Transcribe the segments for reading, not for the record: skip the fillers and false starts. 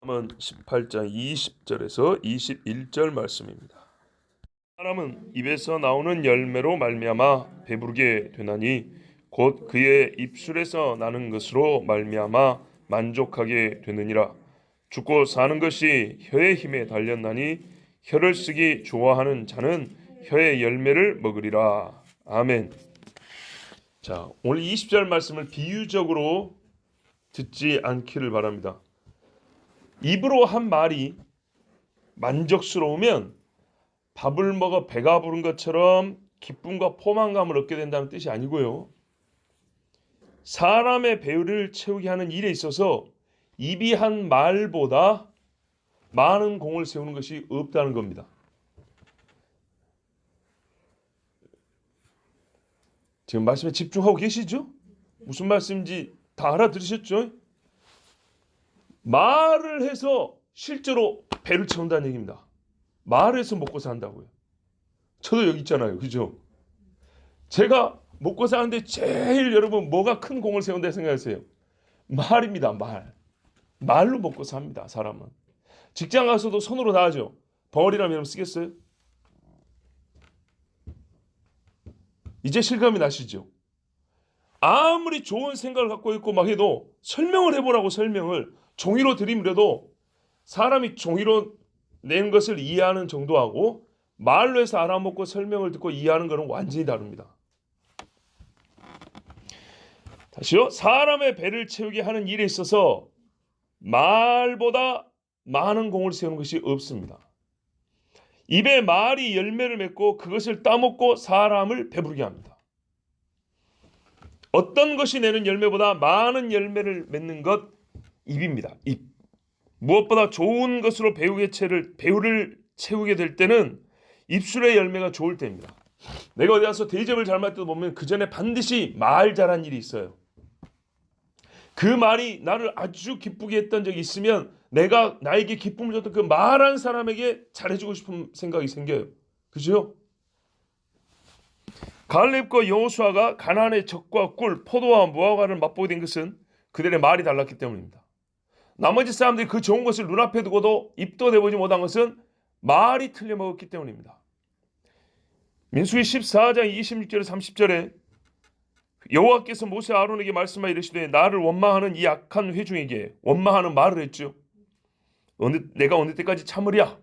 은 18장 20절에서 21절 말씀입니다. 사람은 입에서 나오는 열매로 말미암아 배부르게 되나니 곧 그의 입술에서 나는 것으로 말미암아 만족하게 되느니라. 죽고 사는 것이 혀의 힘에 달렸나니 혀를 쓰기 좋아하는 자는 혀의 열매를 먹으리라. 아멘. 자, 오늘 20절 말씀을 비유적으로 듣지 않기를 바랍니다. 입으로 한 말이 만족스러우면 밥을 먹어 배가 부른 것처럼 기쁨과 포만감을 얻게 된다는 뜻이 아니고요. 사람의 배를 채우게 하는 일에 있어서 입이 한 말보다 많은 공을 세우는 것이 없다는 겁니다. 지금 말씀에 집중하고 계시죠? 무슨 말씀인지 다 알아들으셨죠? 말을 해서 실제로 배를 채운다는 얘기입니다. 말을 해서 먹고 산다고요. 저도 여기 있잖아요. 그죠? 제가 먹고 사는데 제일 여러분 뭐가 큰 공을 세운다 생각하세요? 말입니다. 말로 먹고 삽니다. 사람은. 직장 가서도 손으로 다 하죠. 벙어리라면 여러분 쓰겠어요? 이제 실감이 나시죠? 아무리 좋은 생각을 갖고 있고 막 해도 설명을 해보라고 설명을 종이로 들이밀어도 사람이 종이로 낸 것을 이해하는 정도하고 말로 해서 알아먹고 설명을 듣고 이해하는 것은 완전히 다릅니다. 다시요. 사람의 배를 채우게 하는 일에 있어서 말보다 많은 공을 세우는 것이 없습니다. 입에 말이 열매를 맺고 그것을 따먹고 사람을 배부르게 합니다. 어떤 것이 내는 열매보다 많은 열매를 맺는 것 입입니다. 입. 무엇보다 좋은 것으로 배우를 채우게 될 때는 입술의 열매가 좋을 때입니다. 내가 어디 가서 대접을 잘 받을 때 보면 그 전에 반드시 말 잘한 일이 있어요. 그 말이 나를 아주 기쁘게 했던 적이 있으면 내가 나에게 기쁨을 줬던 그 말한 사람에게 잘해주고 싶은 생각이 생겨요. 그죠? 갈렙과 여호수아가 가나안의 적과 꿀, 포도와 무화과를 맛보게 된 것은 그들의 말이 달랐기 때문입니다. 나머지 사람들이 그 좋은 것을 눈앞에 두고도 입도 내보지 못한 것은 말이 틀려먹었기 때문입니다. 민수기 14장 26절에 30절에 여호와께서 모세 아론에게 말씀하여 이르시되 나를 원망하는 이 악한 회중에게 원망하는 말을 했죠. 내가 어느 때까지 참으랴?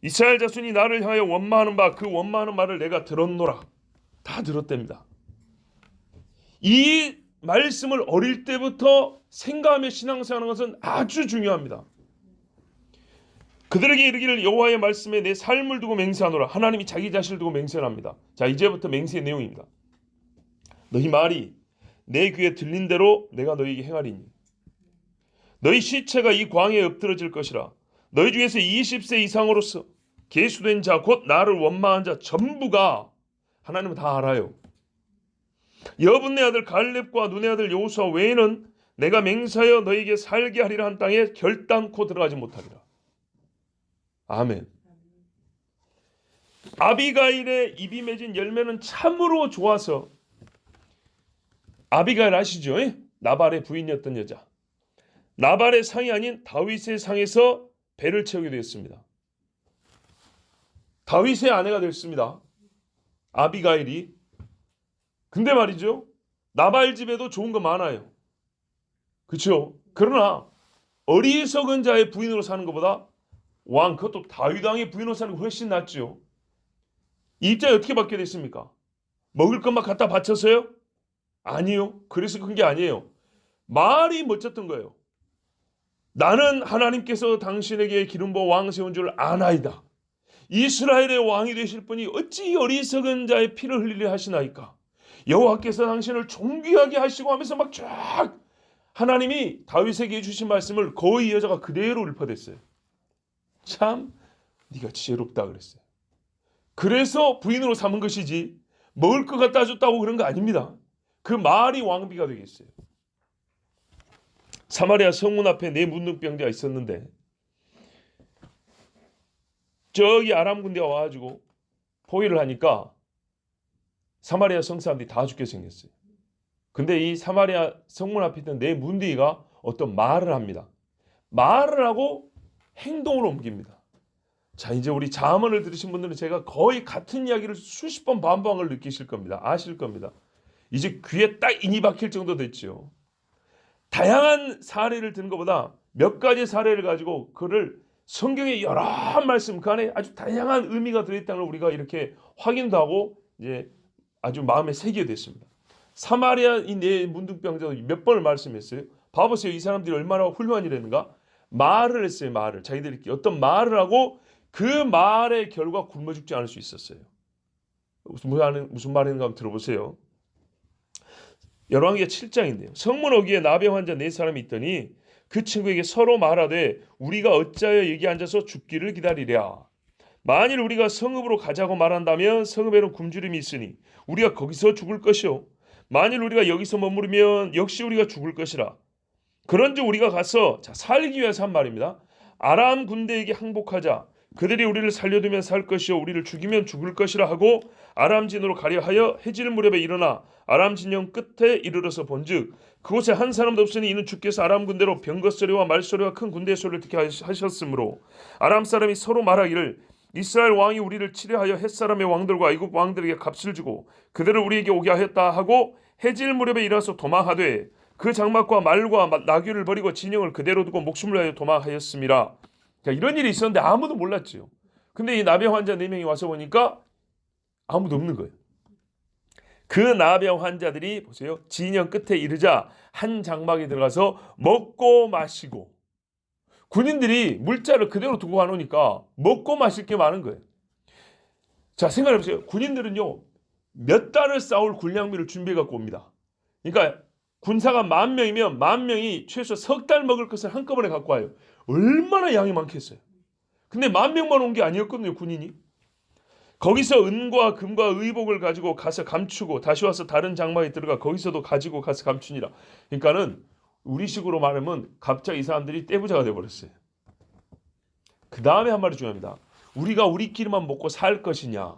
이스라엘 자손이 나를 향하여 원망하는 바 그 원망하는 말을 내가 들었노라. 다 들었답니다. 이 말씀을 어릴 때부터 생각하며 신앙생활하는 것은 아주 중요합니다. 그들에게 이르기를 여호와의 말씀에 내 삶을 두고 맹세하노라. 하나님이 자기 자신을 두고 맹세합니다. 자, 이제부터 맹세의 내용입니다. 너희 말이 내 귀에 들린 대로 내가 너희에게 행하리니 너희 시체가 이 광야에 엎드러질 것이라. 너희 중에서 20세 이상으로서 계수된 자 곧 나를 원망한 자 전부가 하나님은 다 알아요. 여분네 아들 갈렙과 눈의 아들 여호수아 외에는 내가 맹세하여 너희에게 살게 하리라 한 땅에 결단코 들어가지 못하리라. 아멘. 아비가일의 입이 맺은 열매는 참으로 좋아서 아비가일 아시죠? 나발의 부인이었던 여자. 나발의 상이 아닌 다윗의 상에서 배를 채우게 되었습니다. 다윗의 아내가 됐습니다. 아비가일이. 근데 말이죠. 나발 집에도 좋은 거 많아요. 그렇죠? 그러나 어리석은 자의 부인으로 사는 것보다 그것도 다윗 왕의 부인으로 사는 게 훨씬 낫죠. 이 입장이 어떻게 바뀌게 됐습니까? 먹을 것만 갖다 바쳐서요? 아니요. 그래서 그런 게 아니에요. 말이 멋졌던 거예요. 나는 하나님께서 당신에게 기름 부어 왕 세운 줄 아나이다. 이스라엘의 왕이 되실 분이 어찌 어리석은 자의 피를 흘리려 하시나이까. 여호와께서 당신을 존귀하게 하시고 하면서 막 쫙 하나님이 다윗에게 해주신 말씀을 거의 이 여자가 그대로 읊어댔어요. 참 네가 지혜롭다 그랬어요. 그래서 부인으로 삼은 것이지 먹을 것 갖다 줬다고 그런 거 아닙니다. 그 말이 왕비가 되겠어요. 사마리아 성문 앞에 네 문둥병자가 있었는데 저기 아람 군대가 와가지고 포위를 하니까 사마리아 성사람들이 다 죽게 생겼어요. 근데 이 사마리아 성문 앞에 있던 네 문둥이가 어떤 말을 합니다. 말을 하고 행동으로 옮깁니다. 자, 이제 우리 잠언을 들으신 분들은 제가 거의 같은 이야기를 수십 번 반복한 걸 느끼실 겁니다. 아실 겁니다. 이제 귀에 딱 인이 박힐 정도 됐죠. 다양한 사례를 드는 것보다 몇 가지 사례를 가지고 그를 성경의 여러 말씀 그 안에 아주 다양한 의미가 들어있다는 걸 우리가 이렇게 확인도 하고 이제 아주 마음에 새기게 됐습니다. 사마리아 이 네 문둥병자도 몇 번을 말씀했어요. 봐보세요. 이 사람들이 얼마나 훌륭한 일을 했는가. 말을 했어요. 말을. 자기들이 어떤 말을 하고 그 말의 결과 굶어 죽지 않을 수 있었어요. 무슨 말인가 한번 들어보세요. 열왕기하 7장인데요. 성문 어귀에 나병 환자 4사람이 있더니 그 친구에게 서로 말하되 우리가 어찌하여 여기 앉아서 죽기를 기다리랴. 만일 우리가 성읍으로 가자고 말한다면 성읍에는 굶주림이 있으니 우리가 거기서 죽을 것이요. 만일 우리가 여기서 머무르면 역시 우리가 죽을 것이라. 그런즉 우리가 가서 살기 위해서 한 말입니다. 아람 군대에게 항복하자. 그들이 우리를 살려두면 살 것이요 우리를 죽이면 죽을 것이라 하고 아람 진으로 가려 하여 해질 무렵에 일어나 아람 진영 끝에 이르러서 본즉 그곳에 한 사람도 없으니 이는 주께서 아람 군대로 병거 소리와 말 소리와 큰 군대의 소리를 듣게 하셨으므로 아람 사람이 서로 말하기를 이스라엘 왕이 우리를 치려하여 헷 사람의 왕들과 애굽 왕들에게 값을 주고 그들을 우리에게 오게 하였다 하고 해질 무렵에 일어나서 도망하되 그 장막과 말과 나귀를 버리고 진영을 그대로 두고 목숨을 위하여 도망하였습니다. 자, 이런 일이 있었는데 아무도 몰랐지요. 근데 이 나병 환자 4명이 와서 보니까 아무도 없는 거예요. 그 나병 환자들이 보세요. 진영 끝에 이르자 한 장막에 들어가서 먹고 마시고 군인들이 물자를 그대로 두고 가놓으니까 먹고 마실 게 많은 거예요. 자, 생각해보세요. 군인들은요. 몇 달을 싸울 군량미를 준비해 갖고 옵니다. 그러니까 군사가 10,000명이면 10,000명이 최소 석 달 먹을 것을 한꺼번에 갖고 와요. 얼마나 양이 많겠어요. 근데 10,000명만 온 게 아니었거든요. 군인이. 거기서 은과 금과 의복을 가지고 가서 감추고 다시 와서 다른 장막에 들어가 거기서도 가지고 가서 감추니라. 그러니까는 우리식으로 말하면 갑자기 이 사람들이 떼부자가 돼버렸어요. 그 다음에 한 말이 중요합니다. 우리가 우리끼리만 먹고 살 것이냐.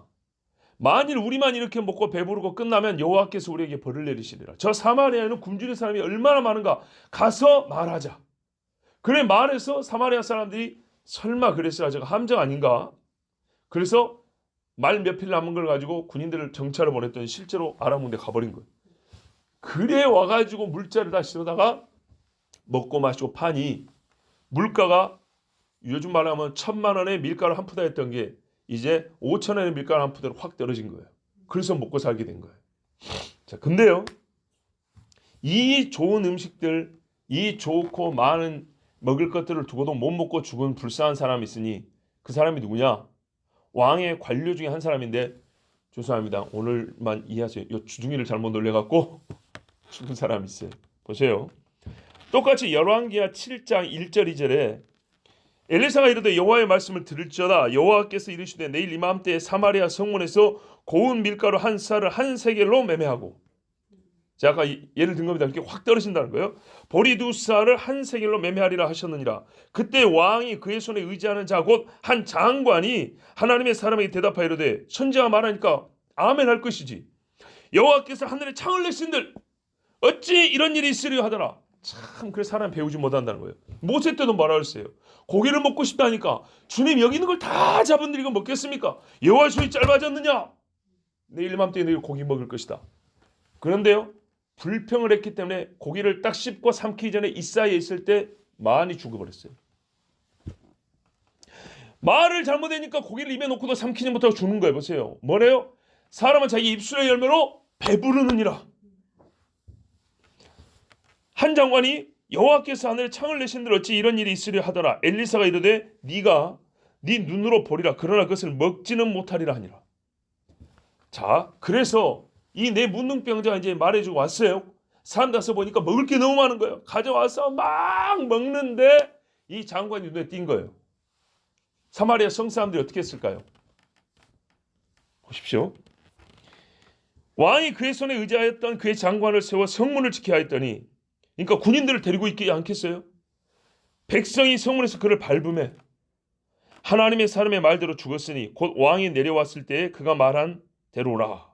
만일 우리만 이렇게 먹고 배부르고 끝나면 여호와께서 우리에게 벌을 내리시리라. 저 사마리아에는 굶주린 사람이 얼마나 많은가. 가서 말하자. 그래 말해서 사마리아 사람들이 설마 그랬어야 저가 함정 아닌가. 그래서 말 몇 필 남은 걸 가지고 군인들을 정찰을 보냈더니 실제로 아람 군대 가버린 거예요. 그래 와가지고 물자를 다 실어다가 먹고 마시고 파니 물가가 요즘 말하면 1,000,000원에 밀가루 한 푸다 했던 게 이제 5,000원의 밀가루 한 푸대로 확 떨어진 거예요. 그래서 먹고 살게 된 거예요. 자, 근데요. 이 좋은 음식들, 이 좋고 많은 먹을 것들을 두고도 못 먹고 죽은 불쌍한 사람이 있으니 그 사람이 누구냐? 왕의 관료 중에 한 사람인데 죄송합니다. 오늘만 이해하세요. 이 주둥이를 잘못 놀려갖고 죽은 사람이 있어요. 보세요. 똑같이 열왕기하 7장 1절 2절에 엘리사가 이르되 여호와의 말씀을 들을지어다 여호와께서 이르시되 내일 이맘때에 사마리아 성문에서 고운 밀가루 한 쌀을 한 세겔로 매매하고 자 아까 예를 든 겁니다. 이렇게 확 떨어진다는 거예요. 보리 2쌀을 한 세겔로 매매하리라 하셨느니라. 그때 왕이 그의 손에 의지하는 자 곧 한 장관이 하나님의 사람에게 대답하여 이르되 선지자가 말하니까 아멘 할 것이지 여호와께서 하늘에 창을 내신들 어찌 이런 일이 있으려 하더라. 참 그래 사람 배우지 못한다는 거예요. 모세 때도 뭐라 그랬어요. 고기를 먹고 싶다니까 주님 여기 있는 걸 다 잡은 이거 먹겠습니까? 여호와의 손이 짧아졌느냐? 내일 이맘때에 너희 고기 먹을 것이다. 그런데요. 불평을 했기 때문에 고기를 딱 씹고 삼키기 전에 이 사이에 있을 때 많이 죽어버렸어요. 말을 잘못하니까 고기를 입에 놓고도 삼키지 못하고 죽는 거예요. 보세요. 뭐래요? 사람은 자기 입술의 열매로 배부르느니라. 한 장관이 여호와께서 하늘에 창을 내신들 어찌 이런 일이 있으려 하더라. 엘리사가 이르되 네가 네 눈으로 보리라. 그러나 그것을 먹지는 못하리라 하니라. 자, 그래서 이 내 문둥병자가 이제 말해주고 왔어요. 사람 가서 보니까 먹을 게 너무 많은 거예요. 가져와서 막 먹는데 이 장관이 눈에 띈 거예요. 사마리아 성사람들이 어떻게 했을까요? 보십시오. 왕이 그의 손에 의지하였던 그의 장관을 세워 성문을 지켜야 했더니 그러니까 군인들을 데리고 있지 않겠어요? 백성이 성문에서 그를 밟음에 하나님의 사람의 말대로 죽었으니 곧 왕이 내려왔을 때에 그가 말한 대로라.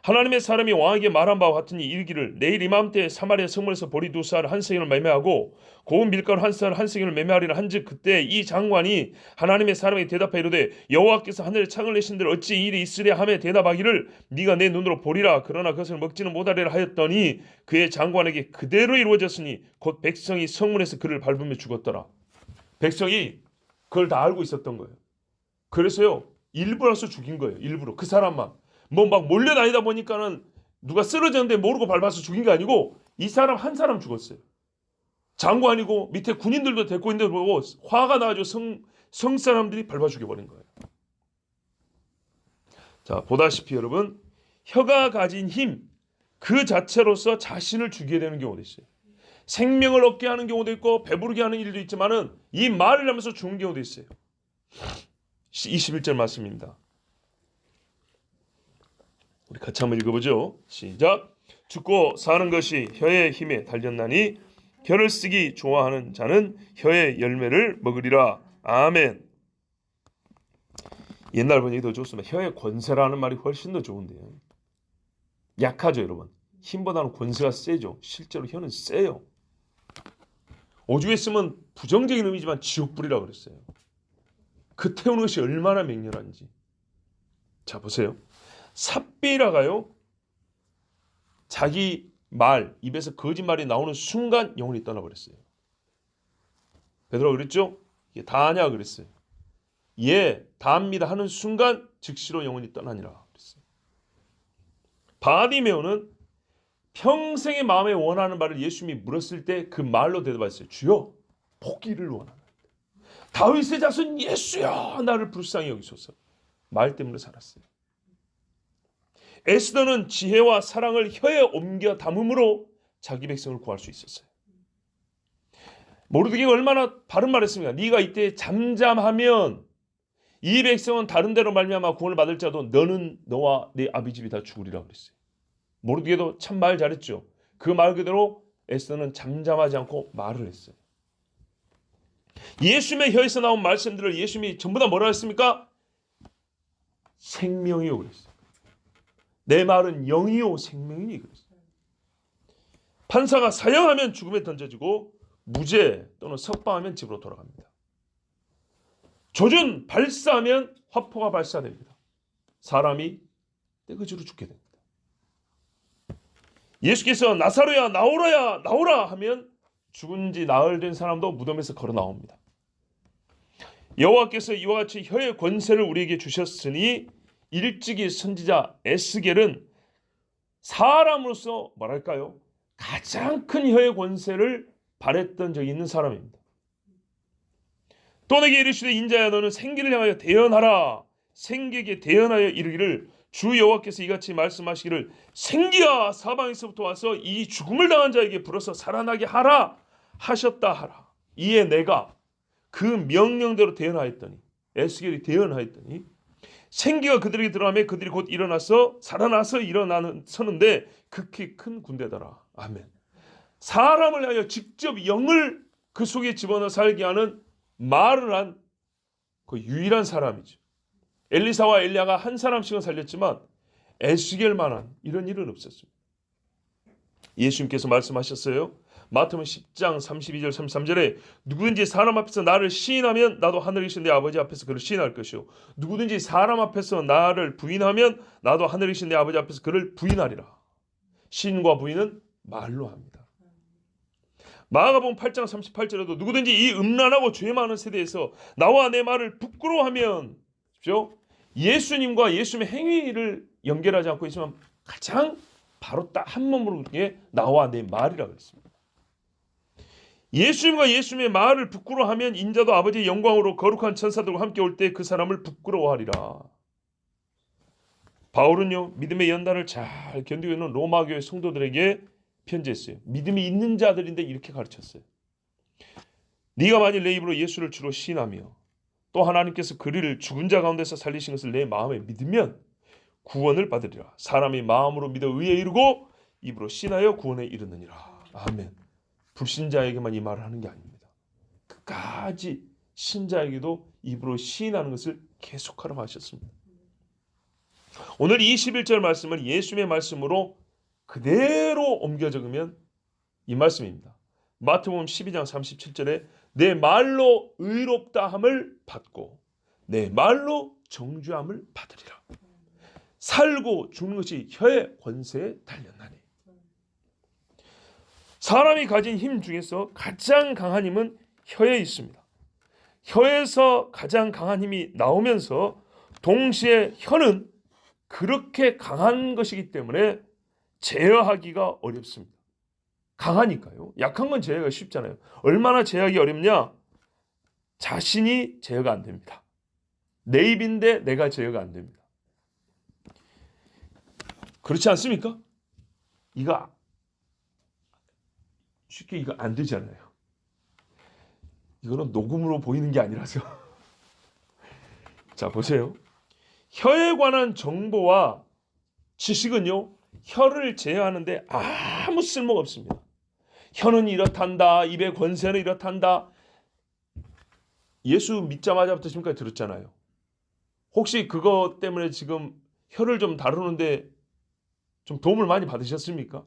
하나님의 사람이 왕에게 말한 바와 같으니 이르기를 내일 이맘때 사마리아 성문에서 보리 2쌀 한 세겔을 매매하고 고운 밀가루 한 쌀 한 세겔을 매매하리라 한즉 그때 이 장관이 하나님의 사람에게 대답하여 이르되 여호와께서 하늘에 창을 내신들 어찌 이 일이 있으랴 하며 대답하기를 네가 내 눈으로 보리라 그러나 그것을 먹지는 못하리라 하였더니 그의 장관에게 그대로 이루어졌으니 곧 백성이 성문에서 그를 밟으며 죽었더라. 백성이 그걸 다 알고 있었던 거예요. 그래서요 일부러서 죽인 거예요. 일부러 그 사람만 뭐 막 몰려다니다 보니까는 누가 쓰러졌는데 모르고 밟아서 죽인 게 아니고 이 사람 한 사람 죽었어요. 장관이고 밑에 군인들도 데리고 있는데 보고 화가 나가지고 성 사람들이 밟아 죽여버린 거예요. 자 보다시피 여러분 혀가 가진 힘 그 자체로서 자신을 죽이게 되는 경우도 있어요. 생명을 얻게 하는 경우도 있고 배부르게 하는 일도 있지만은 이 말을 하면서 죽는 경우도 있어요. 21절 말씀입니다. 우리 같이 한번 읽어보죠. 시작. 죽고 사는 것이 혀의 힘에 달렸나니 혀를 쓰기 좋아하는 자는 혀의 열매를 먹으리라. 아멘. 옛날 번역이 더 좋습니다. 혀의 권세라는 말이 훨씬 더 좋은데요. 약하죠 여러분. 힘보다는 권세가 세죠. 실제로 혀는 세요. 오죽에 쓰면 부정적인 의미지만 지옥불이라고 그랬어요. 그 태우는 것이 얼마나 맹렬한지. 자 보세요. 삽비라가요. 자기 말 입에서 거짓말이 나오는 순간 영혼이 떠나버렸어요. 베드로가 그랬죠. 예, 다하냐 그랬어요. 예 다합니다 하는 순간 즉시로 영혼이 떠나니라 그랬어요. 바디메오는 평생의 마음에 원하는 바를 예수님이 물었을 때 그 말로 대답했어요. 주여 보기를 원하나이다. 다윗의 자손 예수야 나를 불쌍히 여기소서. 말 때문에 살았어요. 에스더는 지혜와 사랑을 혀에 옮겨 담음으로 자기 백성을 구할 수 있었어요. 모르드게가 얼마나 바른 말했습니까? 네가 이때 잠잠하면 이 백성은 다른 데로 말미암아 구원을 받을 자도 너는 너와 네 아비 집이 다 죽으리라 그랬어요. 모르드게도 참 말 잘했죠. 그 말 그대로 에스더는 잠잠하지 않고 말을 했어요. 예수님의 혀에서 나온 말씀들을 예수님이 전부 다 뭐라 했습니까? 생명이요 그랬어요. 내 말은 영이요 생명이니 그랬어요. 판사가 사형하면 죽음에 던져지고 무죄 또는 석방하면 집으로 돌아갑니다. 조준 발사하면 화포가 발사됩니다. 사람이 떼거지로 죽게 됩니다. 예수께서 나사로야 나오라야 나오라 하면 죽은 지 나흘 된 사람도 무덤에서 걸어 나옵니다. 여호와께서 이와 같이 혀의 권세를 우리에게 주셨으니 일찍이 선지자 에스겔은 사람으로서 뭐랄까요? 가장 큰 혀의 권세를 발했던 적이 있는 사람입니다. 또 내게 이르시되 인자야 너는 생기를 향하여 대언하라. 생기에게 대언하여 이르기를 주 여호와께서 이같이 말씀하시기를 생기야 사방에서부터 와서 이 죽음을 당한 자에게 불어서 살아나게 하라 하셨다 하라. 이에 내가 그 명령대로 대언하였더니 에스겔이 대언하였더니 생기가 그들에게 들어가며 그들이 곧 일어나서 살아나서 서는데 극히 큰 군대더라. 아멘. 사람을 하여 직접 영을 그 속에 집어넣어 살게 하는 말을 한 그 유일한 사람이죠. 엘리사와 엘리야가 한 사람씩은 살렸지만 에스겔만한 이런 일은 없었습니다. 예수님께서 말씀하셨어요. 마태복음 10장 32절 33절에 누구든지 사람 앞에서 나를 시인하면 나도 하늘에 계신 내 아버지 앞에서 그를 시인할 것이요 누구든지 사람 앞에서 나를 부인하면 나도 하늘에 계신 내 아버지 앞에서 그를 부인하리라. 시인과 부인은 말로 합니다. 마가복음 8장 38절에도 누구든지 이 음란하고 죄 많은 세대에서 나와 내 말을 부끄러워하면 예수님과 예수님의 행위를 연결하지 않고 있으면 가장 바로 딱 한 몸으로 그게 나와 내 말이라고 했습니다. 예수님과 예수님의 말을 부끄러워하면 인자도 아버지의 영광으로 거룩한 천사들과 함께 올 때 그 사람을 부끄러워하리라. 바울은요 믿음의 연단을 잘 견디고 있는 로마교회 성도들에게 편지했어요. 믿음이 있는 자들인데 이렇게 가르쳤어요. 네가 만일 내 입으로 예수를 주로 시인하며 또 하나님께서 그를 죽은 자 가운데서 살리신 것을 내 마음에 믿으면 구원을 받으리라. 사람이 마음으로 믿어 의에 이르고 입으로 시인하여 구원에 이르느니라. 아멘. 불신자에게만 이 말을 하는 게 아닙니다. 끝까지 신자에게도 입으로 시인하는 것을 계속하라고 하셨습니다. 오늘 21절 말씀을 예수님의 말씀으로 그대로 옮겨 적으면 이 말씀입니다. 마태복음 12장 37절에 내 말로 의롭다함을 받고 내 말로 정죄함을 받으리라. 살고 죽는 것이 혀의 권세에 달렸나니. 사람이 가진 힘 중에서 가장 강한 힘은 혀에 있습니다. 혀에서 가장 강한 힘이 나오면서 동시에 혀는 그렇게 강한 것이기 때문에 제어하기가 어렵습니다. 강하니까요. 약한 건 제어가 쉽잖아요. 얼마나 제어하기 어렵냐? 자신이 제어가 안 됩니다. 내 입인데 내가 제어가 안 됩니다. 그렇지 않습니까? 이거 쉽게 이거 안 되잖아요. 이거는 녹음으로 보이는 게 아니라서. 자, 보세요. 혀에 관한 정보와 지식은요, 혀를 제어하는데 아무 쓸모가 없습니다. 혀는 이렇단다. 입의 권세는 이렇단다. 예수 믿자마자부터 지금까지 들었잖아요. 혹시 그거 때문에 지금 혀를 좀 다루는데 좀 도움을 많이 받으셨습니까?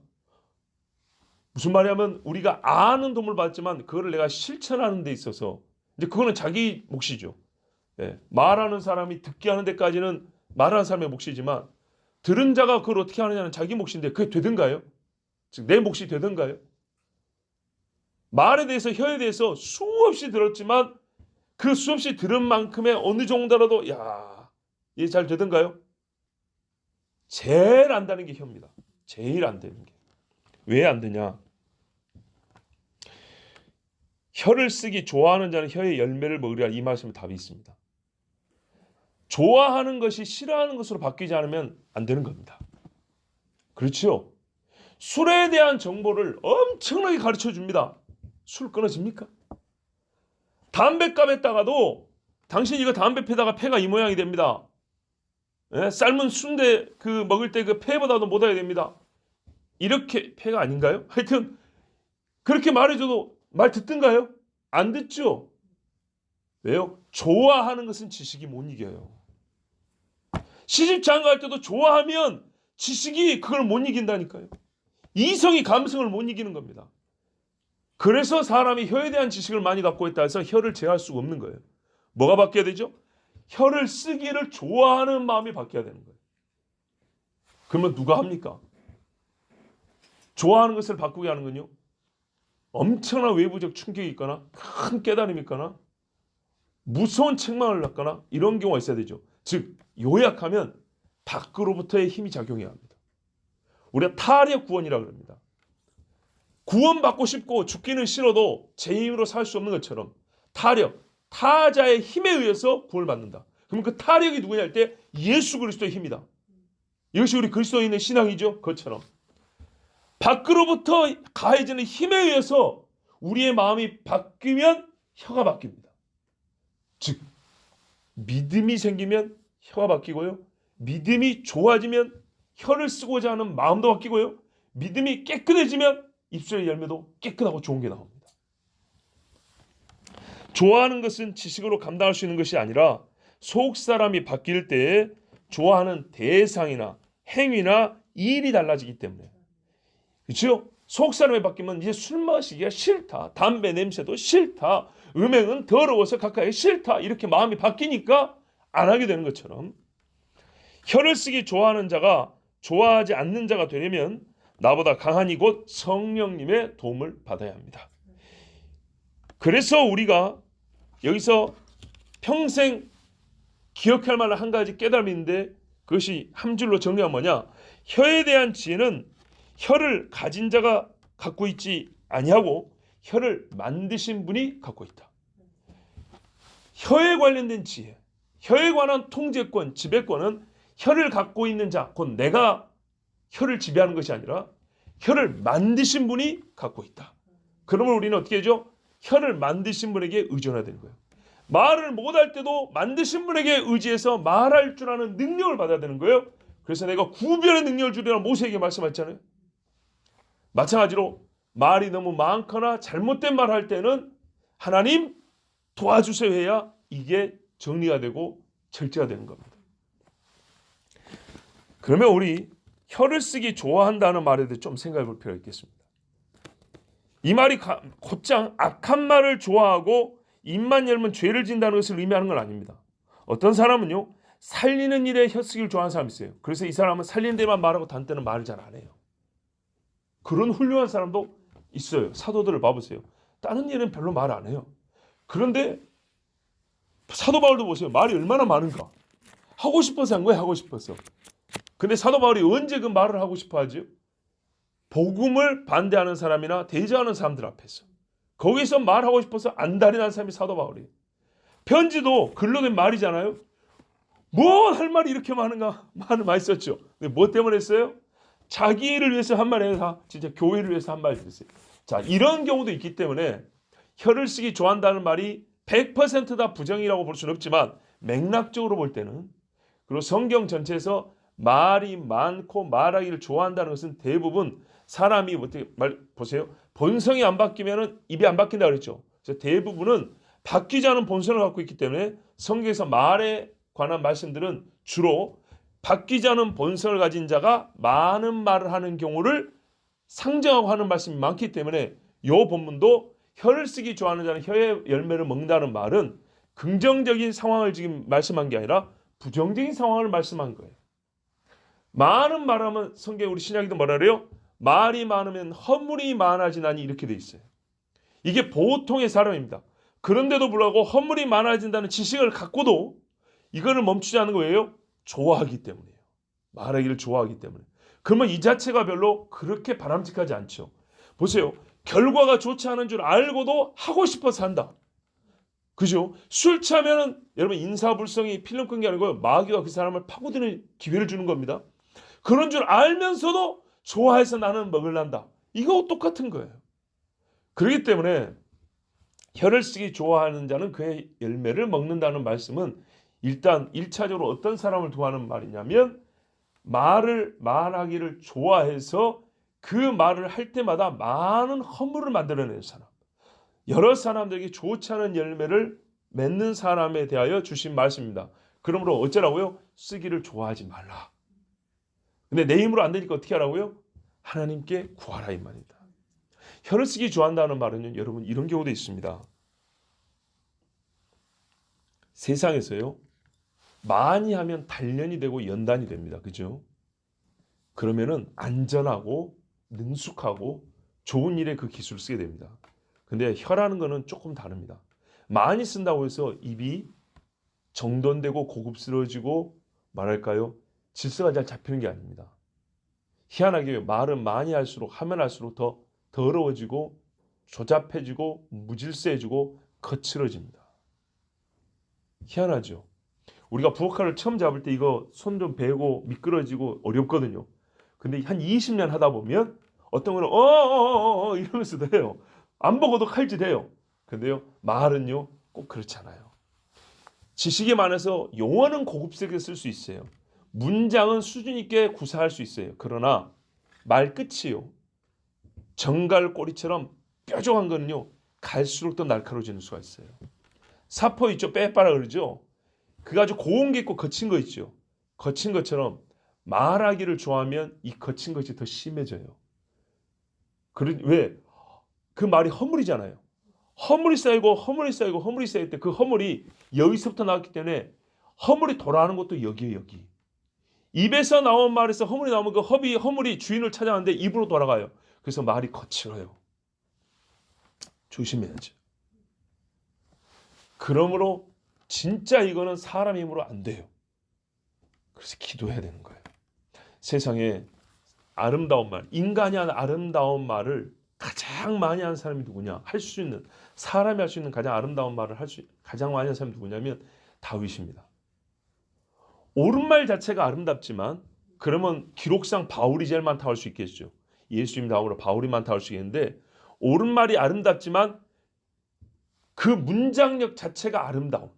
무슨 말이냐면 우리가 아는 도움을 받지만 그거를 내가 실천하는 데 있어서 이제 그거는 자기 몫이죠. 예, 말하는 사람이 듣게 하는 데까지는 말하는 사람의 몫이지만 들은 자가 그걸 어떻게 하느냐는 자기 몫인데 그게 되든가요? 즉 내 몫이 되든가요? 말에 대해서 혀에 대해서 수없이 들었지만 그 수없이 들은 만큼의 어느 정도라도 이게 잘 되든가요? 제일 안 되는 게 혀입니다. 제일 안 되는 게. 왜 안 되냐? 혀를 쓰기 좋아하는 자는 혀의 열매를 먹으리라. 이 말씀에 답이 있습니다. 좋아하는 것이 싫어하는 것으로 바뀌지 않으면 안 되는 겁니다. 그렇죠? 술에 대한 정보를 엄청나게 가르쳐 줍니다. 술 끊어집니까? 담뱃값 했다가도 당신 이거 담배 피다가 폐가 이 모양이 됩니다. 예? 삶은 순대 먹을 때 그 폐보다도 못하게 됩니다. 이렇게 폐가 아닌가요? 하여튼 그렇게 말해줘도 말 듣든가요? 안 듣죠? 왜요? 좋아하는 것은 지식이 못 이겨요. 시집 장가할 때도 좋아하면 지식이 그걸 못 이긴다니까요. 이성이 감성을 못 이기는 겁니다. 그래서 사람이 혀에 대한 지식을 많이 갖고 있다 해서 혀를 제어할 수가 없는 거예요. 뭐가 바뀌어야 되죠? 혀를 쓰기를 좋아하는 마음이 바뀌어야 되는 거예요. 그러면 누가 합니까? 좋아하는 것을 바꾸게 하는 건요, 엄청난 외부적 충격이 있거나 큰 깨달음이 있거나 무서운 책망을 받거나 이런 경우가 있어야 되죠. 즉 요약하면 밖으로부터의 힘이 작용해야 합니다. 우리가 타력 구원이라고 합니다. 구원받고 싶고 죽기는 싫어도 제 힘으로 살 수 없는 것처럼 타력, 타자의 힘에 의해서 구원을 받는다. 그러면 그 타력이 누구냐 할 때 예수 그리스도의 힘이다. 이것이 우리 그리스도인의 신앙이죠. 그것처럼 밖으로부터 가해지는 힘에 의해서 우리의 마음이 바뀌면 혀가 바뀝니다. 즉 믿음이 생기면 혀가 바뀌고요. 믿음이 좋아지면 혀를 쓰고자 하는 마음도 바뀌고요. 믿음이 깨끗해지면 입술의 열매도 깨끗하고 좋은 게 나옵니다. 좋아하는 것은 지식으로 감당할 수 있는 것이 아니라 속 사람이 바뀔 때에 좋아하는 대상이나 행위나 일이 달라지기 때문에. 그렇죠? 속 사람이 바뀌면 이제 술 마시기가 싫다. 담배 냄새도 싫다. 음행은 더러워서 가까이 싫다. 이렇게 마음이 바뀌니까 안 하게 되는 것처럼 혀를 쓰기 좋아하는 자가 좋아하지 않는 자가 되려면 나보다 강한 이곳 성령님의 도움을 받아야 합니다. 그래서 우리가 여기서 평생 기억할 만한 한 가지 깨달음이 있는데 그것이 한 줄로 정리하면 뭐냐? 혀에 대한 지혜는 혀를 가진 자가 갖고 있지 아니하고 혀를 만드신 분이 갖고 있다. 혀에 관련된 지혜, 혀에 관한 통제권, 지배권은 혀를 갖고 있는 자, 곧 내가 혀를 지배하는 것이 아니라 혀를 만드신 분이 갖고 있다. 그러면 우리는 어떻게 하죠? 혀를 만드신 분에게 의존해야 되는 거예요. 말을 못할 때도 만드신 분에게 의지해서 말할 줄 아는 능력을 받아야 되는 거예요. 그래서 내가 구별의 능력을 주리라 모세에게 말씀했잖아요. 마찬가지로 말이 너무 많거나 잘못된 말을 할 때는 하나님 도와주세요 해야 이게 정리가 되고 절제가 되는 겁니다. 그러면 우리 혀를 쓰기 좋아한다는 말에 대해 좀 생각해 볼 필요가 있겠습니다. 이 말이 곧장 악한 말을 좋아하고 입만 열면 죄를 진다는 것을 의미하는 건 아닙니다. 어떤 사람은요, 살리는 일에 혀 쓰기를 좋아하는 사람이 있어요. 그래서 이 사람은 살리는 데만 말하고 다른 때는 말을 잘 안 해요. 그런 훌륭한 사람도 있어요. 사도들을 봐보세요. 다른 일은 별로 말 안 해요. 그런데 사도 바울도 보세요. 말이 얼마나 많은가. 하고 싶어서 한 거예요. 하고 싶어서. 근데 사도 바울이 언제 그 말을 하고 싶어 하죠? 복음을 반대하는 사람이나 대적하는 사람들 앞에서. 거기서 말하고 싶어서 안달이 사람이 사도 바울이에요. 편지도 글로 된 말이잖아요. 뭐 할 말이 이렇게 많은가? 말을 많이 썼죠. 근데 뭐 때문에 했어요? 자기 일을 위해서 한 말이 아니라 진짜 교회를 위해서 한 말이 됐어요. 자, 이런 경우도 있기 때문에 혀를 쓰기 좋아한다는 말이 100%다 부정이라고 볼 수는 없지만 맥락적으로 볼 때는, 그리고 성경 전체에서 말이 많고 말하기를 좋아한다는 것은 대부분 사람이 어떻게 보세요. 본성이 안 바뀌면은 입이 안 바뀐다 그랬죠. 그래서 대부분은 바뀌지 않은 본성을 갖고 있기 때문에 성경에서 말에 관한 말씀들은 주로 바뀌지 않은 본성을 가진 자가 많은 말을 하는 경우를 상정하고 하는 말씀이 많기 때문에 이 본문도 혀를 쓰기 좋아하는 자는 혀의 열매를 먹는다는 말은 긍정적인 상황을 지금 말씀한 게 아니라 부정적인 상황을 말씀한 거예요. 많은 말하면 성경 우리 신약에도 뭐라 그래요? 말이 많으면 허물이 많아지나니 이렇게 돼 있어요. 이게 보통의 사람입니다. 그런데도 불구하고 허물이 많아진다는 지식을 갖고도 이거를 멈추지 않는 거예요. 좋아하기 때문이에요. 말하기를 좋아하기 때문에. 그러면 이 자체가 별로 그렇게 바람직하지 않죠. 보세요. 결과가 좋지 않은 줄 알고도 하고 싶어서 한다. 그죠? 술 취하면은 여러분 인사불성이 필름 끈 게 아니고요. 마귀가 그 사람을 파고드는 기회를 주는 겁니다. 그런 줄 알면서도 좋아해서 나는 먹을란다. 이거 똑같은 거예요. 그렇기 때문에 혀를 쓰기 좋아하는 자는 그의 열매를 먹는다는 말씀은 일단 1차적으로 어떤 사람을 두하는 말이냐면 말하기를 좋아해서 그 말을 할 때마다 많은 허물을 만들어내는 사람, 여러 사람들에게 좋지 않은 열매를 맺는 사람에 대하여 주신 말씀입니다. 그러므로 어쩌라고요? 쓰기를 좋아하지 말라. 근데 내 힘으로 안 되니까 어떻게 하라고요? 하나님께 구하라 이 말입니다. 혀를 쓰기 좋아한다는 말은요, 여러분 이런 경우도 있습니다. 세상에서요, 많이 하면 단련이 되고 연단이 됩니다. 그죠? 그러면은 안전하고 능숙하고 좋은 일에 그 기술을 쓰게 됩니다. 근데 혀라는 거는 조금 다릅니다. 많이 쓴다고 해서 입이 정돈되고 고급스러워지고 말할까요? 질서가 잘 잡히는 게 아닙니다. 희한하게 말은 많이 할수록 하면 할수록 더 더러워지고 조잡해지고 무질서해지고 거칠어집니다. 희한하죠? 우리가 부엌칼을 처음 잡을 때 이거 손 좀 베고 미끄러지고 어렵거든요. 근데 한 20년 하다 보면 어떤 거는 이러면서도 해요. 안 보고도 칼질 해요. 근데요, 말은요 꼭 그렇잖아요. 지식이 많아서 용어는 고급스럽게 쓸 수 있어요. 문장은 수준 있게 구사할 수 있어요. 그러나 말 끝이요, 정갈꼬리처럼 뾰족한 거는요 갈수록 더 날카로워지는 수가 있어요. 사포 있죠, 빼빠라 그러죠. 그가 아주 고운 게 있고 거친 거 있죠. 거친 것처럼 말하기를 좋아하면 이 거친 것이 더 심해져요. 왜? 그 말이 허물이잖아요. 허물이 쌓이고 허물이 쌓이고 허물이 쌓일 때 그 허물이 여기서부터 나왔기 때문에 허물이 돌아가는 것도 여기에 여기. 입에서 나온 말에서 허물이 나오면 그 허물이 주인을 찾아가는데 입으로 돌아가요. 그래서 말이 거칠어요. 조심해야죠. 그러므로 진짜 이거는 사람 힘으로 안 돼요. 그래서 기도해야 되는 거예요. 세상에 아름다운 말, 인간이 한 아름다운 말을 가장 많이 하는 사람이 누구냐? 할 수 있는, 사람이 할 수 있는 가장 아름다운 말을 가장 많이 하는 사람이 누구냐면 다윗입니다. 옳은 말 자체가 아름답지만 그러면 기록상 바울이 제일 많다고 할 수 있겠죠. 예수님 다음으로 바울이 많다고 할 수 있겠는데 옳은 말이 아름답지만 그 문장력 자체가 아름다움.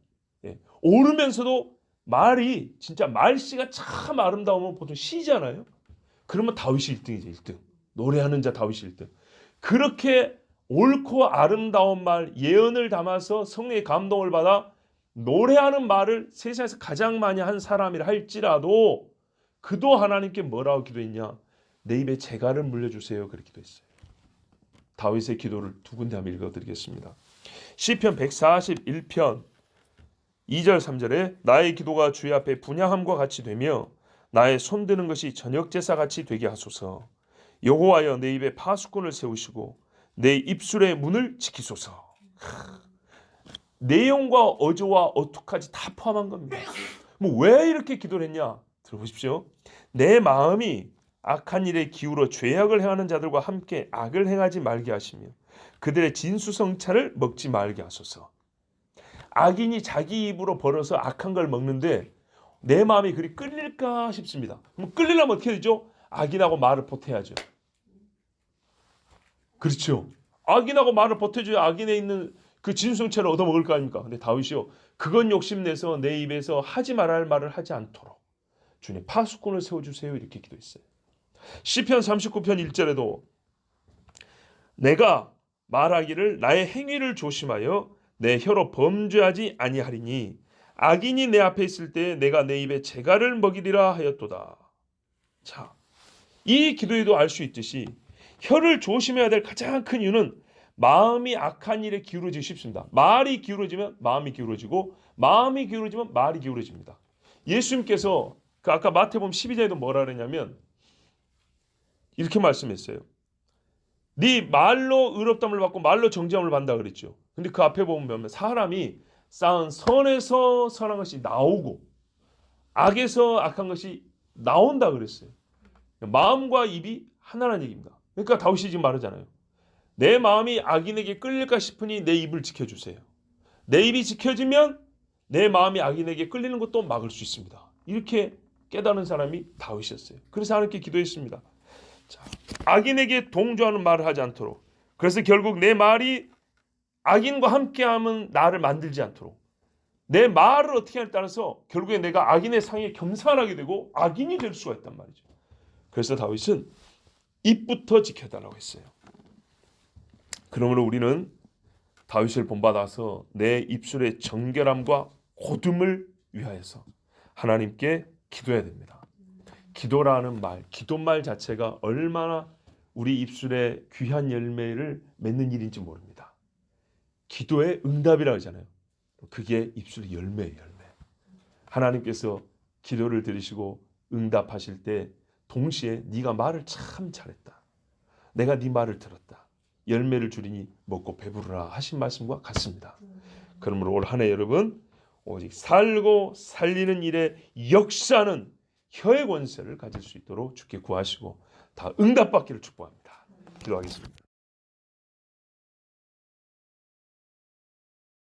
옳으면서도 말이 진짜 말씨가 참 아름다우면 보통 시잖아요. 그러면 다윗이 1등이죠. 1등. 노래하는 자 다윗이 1등. 그렇게 옳고 아름다운 말, 예언을 담아서 성령의 감동을 받아 노래하는 말을 세상에서 가장 많이 한 사람이라 할지라도 그도 하나님께 뭐라고 기도했냐? 내 입에 재갈을 물려주세요. 그렇게 기도했어요. 다윗의 기도를 두 군데 한번 읽어드리겠습니다. 시편 141편 2절 3절에 나의 기도가 주의 앞에 분향함과 같이 되며 나의 손드는 것이 저녁제사 같이 되게 하소서. 여호와여 내 입에 파수꾼을 세우시고 내 입술의 문을 지키소서. 내용과 어조와 어투까지 다 포함한 겁니다. 뭐 왜 이렇게 기도를 했냐? 들어보십시오. 내 마음이 악한 일에 기울어 죄악을 행하는 자들과 함께 악을 행하지 말게 하시며 그들의 진수성찬을 먹지 말게 하소서. 악인이 자기 입으로 벌어서 악한 걸 먹는데 내 마음이 그리 끌릴까 싶습니다. 그럼 끌리려면 어떻게 되죠? 악인하고 말을 보태야죠. 그렇죠. 악인하고 말을 보태줘야 악인에 있는 그 진수성찬을 얻어먹을 거 아닙니까? 근데 다윗이요. 그건 욕심내서 내 입에서 하지 말아야 할 말을 하지 않도록 주님 파수꾼을 세워주세요. 이렇게 기도했어요. 시편 39편 1절에도 내가 말하기를 나의 행위를 조심하여 내 혀로 범죄하지 아니하리니 악인이 내 앞에 있을 때 내가 내 입에 재갈을 먹이리라 하였도다. 자, 이 기도에도 알 수 있듯이 혀를 조심해야 될 가장 큰 이유는 마음이 악한 일에 기울어지기 쉽습니다. 말이 기울어지면 마음이 기울어지고 마음이 기울어지면 말이 기울어집니다. 예수님께서 그 아까 마태복음 12장에도 뭐라 그러냐면 이렇게 말씀했어요. 네 말로 의롭다함을 받고 말로 정죄함을 받는다 그랬죠. 근데 그 앞에 보면 사람이 쌓은 선에서 선한 것이 나오고 악에서 악한 것이 나온다 그랬어요. 마음과 입이 하나라는 얘기입니다. 그러니까 다윗이 지금 말하잖아요. 내 마음이 악인에게 끌릴까 싶으니 내 입을 지켜주세요. 내 입이 지켜지면 내 마음이 악인에게 끌리는 것도 막을 수 있습니다. 이렇게 깨달은 사람이 다윗이었어요. 그래서 하나님께 기도했습니다. 자, 악인에게 동조하는 말을 하지 않도록. 그래서 결국 내 말이 악인과 함께하면 나를 만들지 않도록. 내 말을 어떻게 하냐에 따라서 결국에 내가 악인의 상에 겸상하게 되고 악인이 될 수가 있단 말이죠. 그래서 다윗은 입부터 지켜달라고 했어요. 그러므로 우리는 다윗을 본받아서 내 입술의 정결함과 고듬을 위하여서 하나님께 기도해야 됩니다. 기도라는 말, 기도말 자체가 얼마나 우리 입술에 귀한 열매를 맺는 일인지 모릅니다. 기도의 응답이라고 하잖아요. 그게 입술의 열매예요, 열매. 하나님께서 기도를 들으시고 응답하실 때 동시에 네가 말을 참 잘했다. 내가 네 말을 들었다. 열매를 주리니 먹고 배부르라 하신 말씀과 같습니다. 그러므로 올 한 해 여러분 오직 살고 살리는 일에 역사하는 혀의 권세를 가질 수 있도록 주께 구하시고 다 응답받기를 축복합니다. 기도하겠습니다.